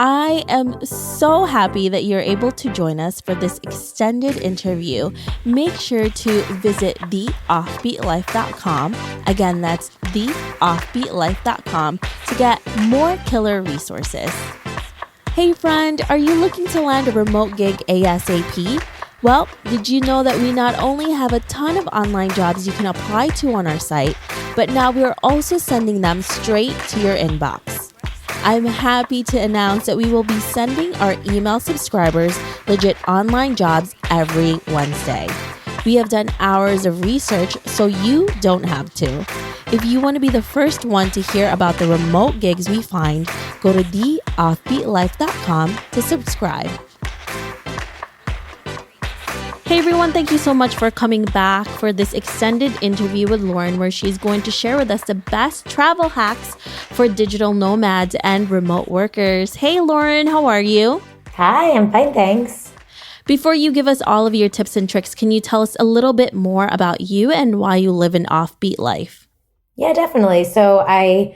I am so happy that you're able to join us for this extended interview. Make sure to visit theoffbeatlife.com. Again, that's theoffbeatlife.com to get more killer resources. Hey friend, are you looking to land a remote gig ASAP? Well, did you know that we not only have a ton of online jobs you can apply to on our site, but now we're also sending them straight to your inbox. I'm happy to announce that we will be sending our email subscribers legit online jobs every Wednesday. We have done hours of research, so you don't have to. If you want to be the first one to hear about the remote gigs we find, go to theoffbeatlife.com to subscribe. Hey everyone, thank you so much for coming back for this extended interview with Lauren, where she's going to share with us the best travel hacks for digital nomads and remote workers. Hey Lauren, how are you? Hi, I'm fine, thanks. Before you give us all of your tips and tricks, can you tell us a little bit more about you and why you live an offbeat life? Yeah, definitely. So I've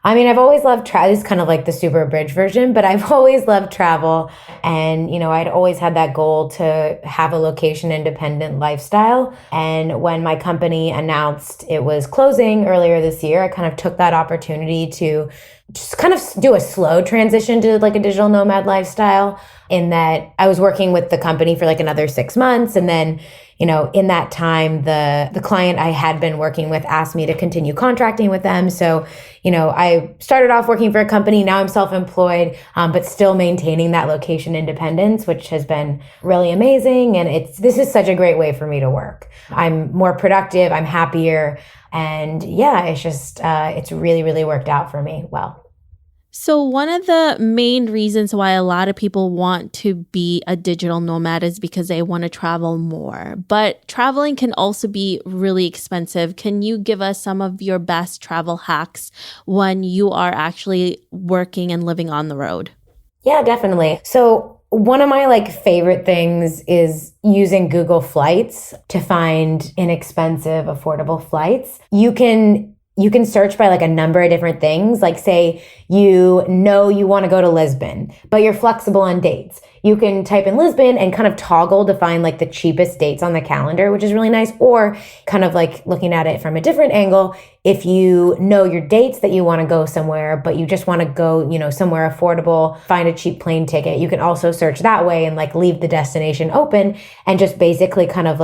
always loved travel. This is kind of like the super abridged version, but I've always loved travel. And, I'd always had that goal to have a location independent lifestyle. And when my company announced it was closing earlier this year, I kind of took that opportunity to just kind of do a slow transition to like a digital nomad lifestyle, in that I was working with the company for like another 6 months. And then, in that time, the client I had been working with asked me to continue contracting with them. So, I started off working for a company. Now I'm self-employed, but still maintaining that location independence, which has been really amazing. And this is such a great way for me to work. I'm more productive. I'm happier. And yeah, it's really, really worked out for me well. So one of the main reasons why a lot of people want to be a digital nomad is because they want to travel more. But traveling can also be really expensive. Can you give us some of your best travel hacks when you are actually working and living on the road? Yeah, definitely. So one of my favorite things is using Google Flights to find inexpensive, affordable flights. You can search by a number of different things. Like say you want to go to Lisbon, but you're flexible on dates. You can type in Lisbon and kind of toggle to find the cheapest dates on the calendar, which is really nice. Or kind of looking at it from a different angle, if you know your dates that you want to go somewhere, but you just want to go, somewhere affordable, find a cheap plane ticket, you can also search that way and leave the destination open and just basically kind of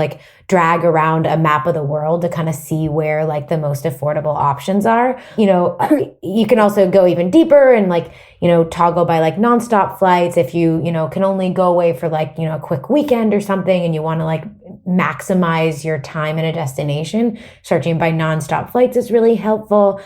drag around a map of the world to kind of see where the most affordable options are. You can also go even deeper and toggle by nonstop flights. If you, can only go away for a quick weekend or something and you want to maximize your time in a destination, searching by nonstop flights is really helpful.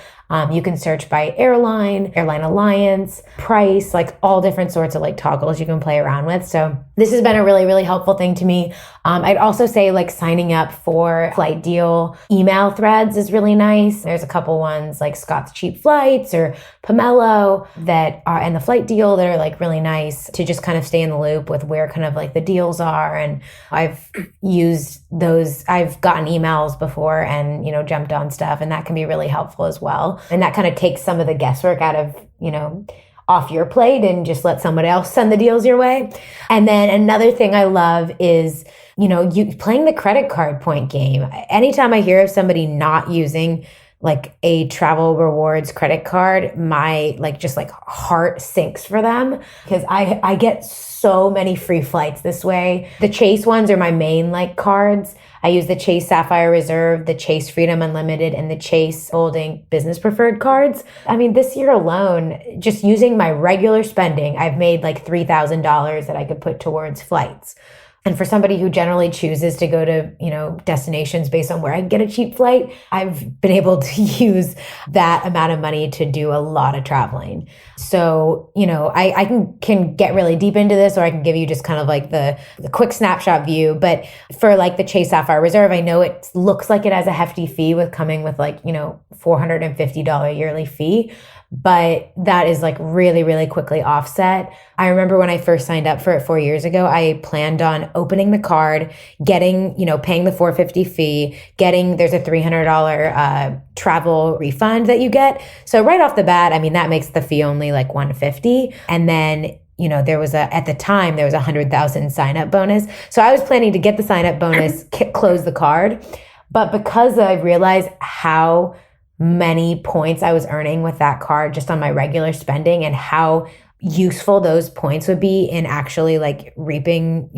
You can search by airline alliance, price, all different sorts of toggles you can play around with. So this has been a really, really helpful thing to me. I'd also say signing up for flight deal email threads is really nice. There's a couple ones like Scott's Cheap Flights or Pomelo that are, and the flight deal that are really nice to just kind of stay in the loop with where kind of the deals are. And I've used those. I've gotten emails before and, jumped on stuff, and that can be really helpful as well. And that kind of takes some of the guesswork out of, off your plate and just let someone else send the deals your way. And then another thing I love is, you playing the credit card point game. Anytime I hear of somebody not using a travel rewards credit card, my heart sinks for them, because I get so many free flights this way. The Chase ones are my main cards. I use the Chase Sapphire Reserve, the Chase Freedom Unlimited, and the Chase Holding Business Preferred cards. This year alone, just using my regular spending, I've made $3,000 that I could put towards flights. And for somebody who generally chooses to go to, destinations based on where I can get a cheap flight, I've been able to use that amount of money to do a lot of traveling. So, I can get really deep into this, or I can give you just kind of the quick snapshot view. But for the Chase Sapphire Reserve, I know it looks like it has a hefty fee with coming with $450 yearly fee. but that is like really, really quickly offset. I remember when I first signed up for it 4 years ago, I planned on opening the card, getting, paying the $450 fee, there's a $300 travel refund that you get. So right off the bat, I mean, that makes the fee only like $150. And then at the time, there was 100,000 sign up bonus. So I was planning to get the sign up bonus, close the card. But because I realized how many points I was earning with that card just on my regular spending and how useful those points would be in actually like reaping,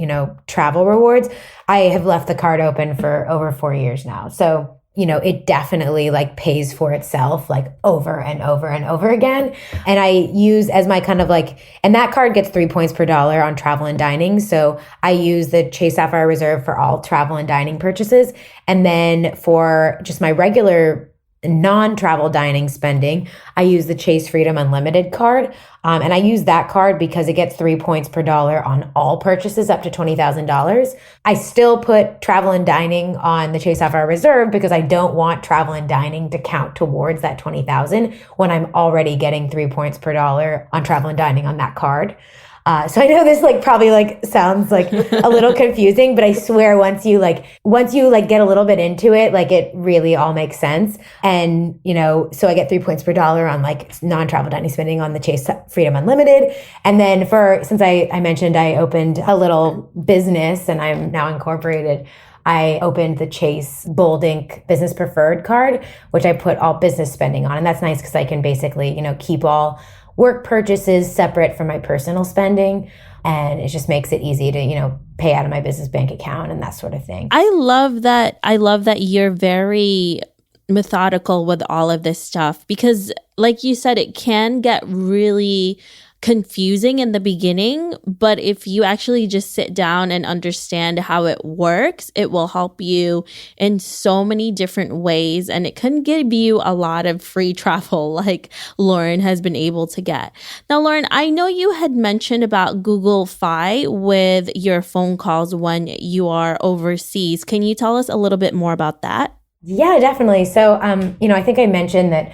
travel rewards, I have left the card open for over 4 years now. So it definitely like pays for itself like over and over and over again. And I use as my kind of like, and that card gets 3 points per dollar on travel and dining. So I use the Chase Sapphire Reserve for all travel and dining purchases. And then for just my regular non-travel dining spending, I use the Chase Freedom Unlimited card. And I use that card because it gets 3 points per dollar on all purchases up to $20,000. I still put travel and dining on the Chase Sapphire Reserve because I don't want travel and dining to count towards that 20,000 when I'm already getting 3 points per dollar on travel and dining on that card. So I know this like probably like sounds like a little confusing, but I swear once you get a little bit into it, like it really all makes sense. And, so I get 3 points per dollar on like non-travel dining spending on the Chase Freedom Unlimited. And then since I mentioned I opened a little business and I'm now incorporated, I opened the Chase Bold Ink Business Preferred card, which I put all business spending on. And that's nice because I can basically, keep all work purchases separate from my personal spending. And it just makes it easy to, pay out of my business bank account and that sort of thing. I love that you're very methodical with all of this stuff because like you said, it can get really confusing in the beginning, but if you actually just sit down and understand how it works, it will help you in so many different ways, and it can give you a lot of free travel like Lauren has been able to get. Now, Lauren, I know you had mentioned about Google Fi with your phone calls when you are overseas. Can you tell us a little bit more about that? Yeah, definitely. So, I think I mentioned that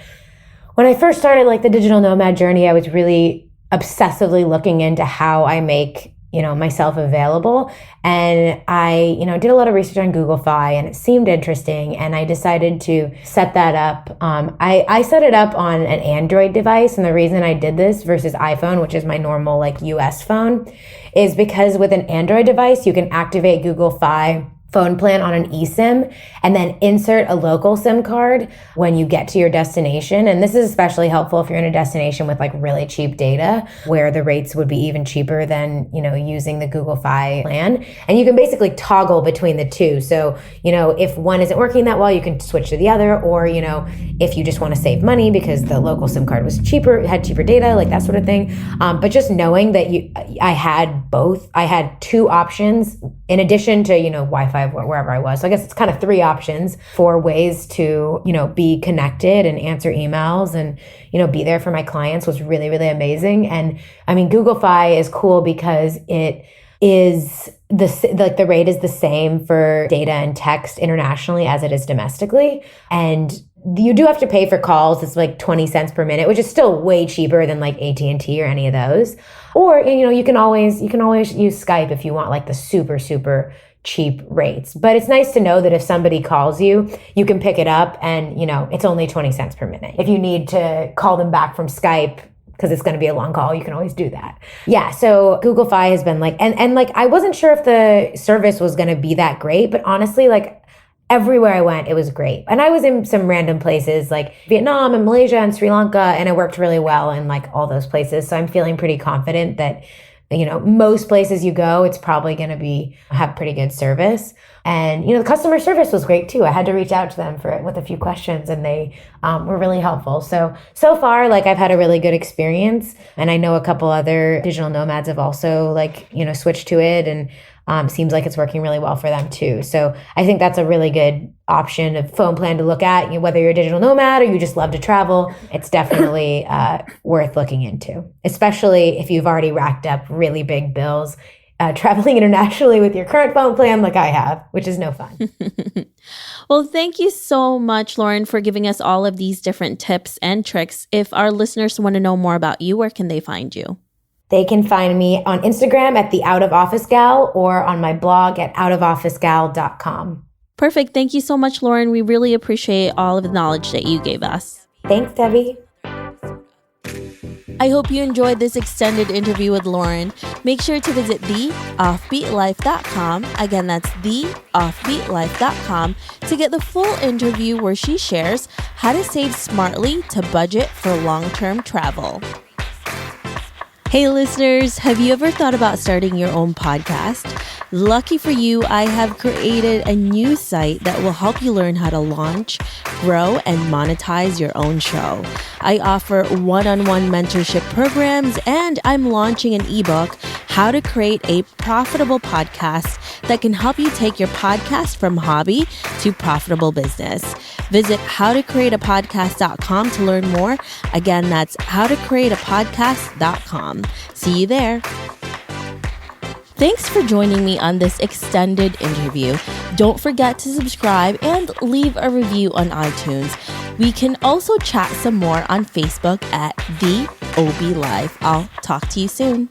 when I first started like the digital nomad journey, I was really obsessively looking into how I make, myself available. And I, did a lot of research on Google Fi and it seemed interesting. And I decided to set that up. I set it up on an Android device. And the reason I did this versus iPhone, which is my normal like US phone, is because with an Android device, you can activate Google Fi phone plan on an eSIM and then insert a local SIM card when you get to your destination. And this is especially helpful if you're in a destination with like really cheap data where the rates would be even cheaper than, using the Google Fi plan. And you can basically toggle between the two. So, if one isn't working that well, you can switch to the other. Or, if you just want to save money because the local SIM card was cheaper, had cheaper data, like that sort of thing. But just knowing that I had both, I had two options in addition to, Wi-Fi wherever I was. So I guess it's kind of three options for ways to, be connected and answer emails and, be there for my clients was really, really amazing. And I mean, Google Fi is cool because it is the rate is the same for data and text internationally as it is domestically. And you do have to pay for calls. It's like 20 cents per minute, which is still way cheaper than like AT&T or any of those. Or, you can always use Skype if you want like the super, super cheap rates. But it's nice to know that if somebody calls you, you can pick it up and, it's only 20 cents per minute. If you need to call them back from Skype, because it's going to be a long call, you can always do that. Yeah, so Google Fi has been like, and like, I wasn't sure if the service was going to be that great, but honestly, like everywhere I went, it was great. And I was in some random places like Vietnam and Malaysia and Sri Lanka, and it worked really well in like all those places. So I'm feeling pretty confident that most places you go, it's probably going to have pretty good service. And, the customer service was great too. I had to reach out to them with a few questions and they were really helpful. So far, like I've had a really good experience, and I know a couple other digital nomads have also switched to it, and seems like it's working really well for them too. So I think that's a really good option of phone plan to look at. Whether you're a digital nomad or you just love to travel, it's definitely worth looking into, especially if you've already racked up really big bills traveling internationally with your current phone plan like I have, which is no fun. Well, thank you so much, Lauren, for giving us all of these different tips and tricks. If our listeners want to know more about you, where can they find you? They can find me on Instagram at the Out of Office Gal or on my blog at outofofficegal.com. Perfect. Thank you so much, Lauren. We really appreciate all of the knowledge that you gave us. Thanks, Debbie. I hope you enjoyed this extended interview with Lauren. Make sure to visit theoffbeatlife.com. Again, that's theoffbeatlife.com to get the full interview where she shares how to save smartly to budget for long-term travel. Hey listeners, have you ever thought about starting your own podcast? Lucky for you, I have created a new site that will help you learn how to launch, grow, and monetize your own show. I offer one-on-one mentorship programs, and I'm launching an ebook, How to Create a Profitable Podcast, that can help you take your podcast from hobby to profitable business. Visit howtocreateapodcast.com to learn more. Again, that's howtocreateapodcast.com. See you there. Thanks for joining me on this extended interview. Don't forget to subscribe and leave a review on iTunes. We can also chat some more on Facebook at The OB Life. I'll talk to you soon.